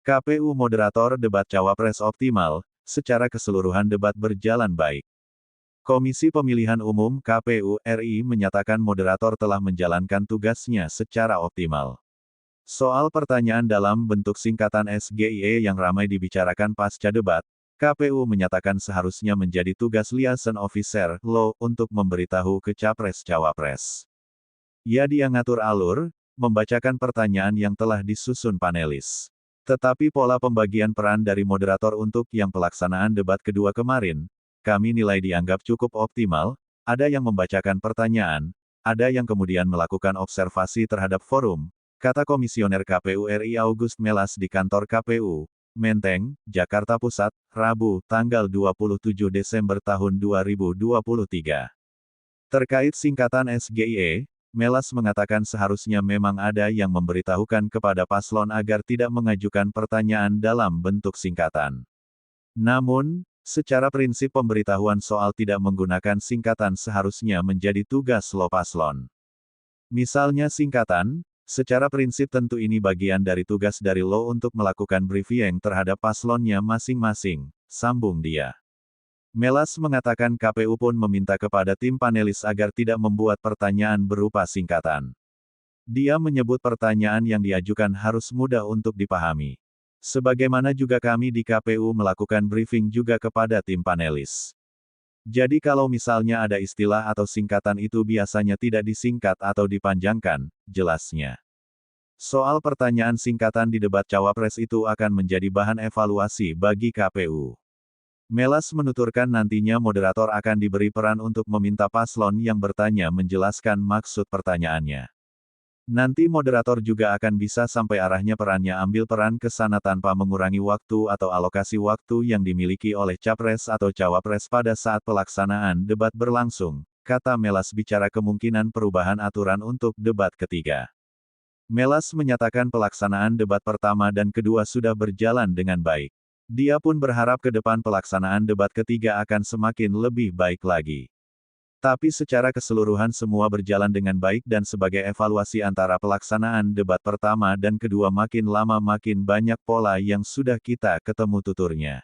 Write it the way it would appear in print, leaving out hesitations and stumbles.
KPU moderator debat Cawapres optimal, secara keseluruhan debat berjalan baik. Komisi Pemilihan Umum (KPU) RI menyatakan moderator telah menjalankan tugasnya secara optimal. Soal pertanyaan dalam bentuk singkatan SGIE yang ramai dibicarakan pasca debat, KPU menyatakan seharusnya menjadi tugas liaison officer LO untuk memberitahu ke Capres-Cawapres. Dia ngatur alur, membacakan pertanyaan yang telah disusun panelis. Tetapi pola pembagian peran dari moderator untuk yang pelaksanaan debat kedua kemarin, kami nilai dianggap cukup optimal, ada yang membacakan pertanyaan, ada yang kemudian melakukan observasi terhadap forum, kata Komisioner KPU RI August Melas di kantor KPU, Menteng, Jakarta Pusat, Rabu, tanggal 27 Desember tahun 2023. Terkait singkatan SGIE, Melas mengatakan seharusnya memang ada yang memberitahukan kepada paslon agar tidak mengajukan pertanyaan dalam bentuk singkatan. Namun, secara prinsip pemberitahuan soal tidak menggunakan singkatan seharusnya menjadi tugas LO paslon. Misalnya singkatan, secara prinsip tentu ini bagian dari tugas dari LO untuk melakukan briefing terhadap paslonnya masing-masing, sambung dia. Melas mengatakan KPU pun meminta kepada tim panelis agar tidak membuat pertanyaan berupa singkatan. Dia menyebut pertanyaan yang diajukan harus mudah untuk dipahami. Sebagaimana juga kami di KPU melakukan briefing juga kepada tim panelis. Jadi kalau misalnya ada istilah atau singkatan itu biasanya tidak disingkat atau dipanjangkan, jelasnya. Soal pertanyaan singkatan di debat Cawapres itu akan menjadi bahan evaluasi bagi KPU. Melas menuturkan nantinya moderator akan diberi peran untuk meminta paslon yang bertanya menjelaskan maksud pertanyaannya. Nanti moderator juga akan bisa sampai arahnya perannya ambil peran ke sana tanpa mengurangi waktu atau alokasi waktu yang dimiliki oleh Capres atau Cawapres pada saat pelaksanaan debat berlangsung, kata Melas bicara kemungkinan perubahan aturan untuk debat ketiga. Melas menyatakan pelaksanaan debat pertama dan kedua sudah berjalan dengan baik. Dia pun berharap ke depan pelaksanaan debat ketiga akan semakin lebih baik lagi. Tapi secara keseluruhan semua berjalan dengan baik dan sebagai evaluasi antara pelaksanaan debat pertama dan kedua makin lama makin banyak pola yang sudah kita ketemu tuturnya.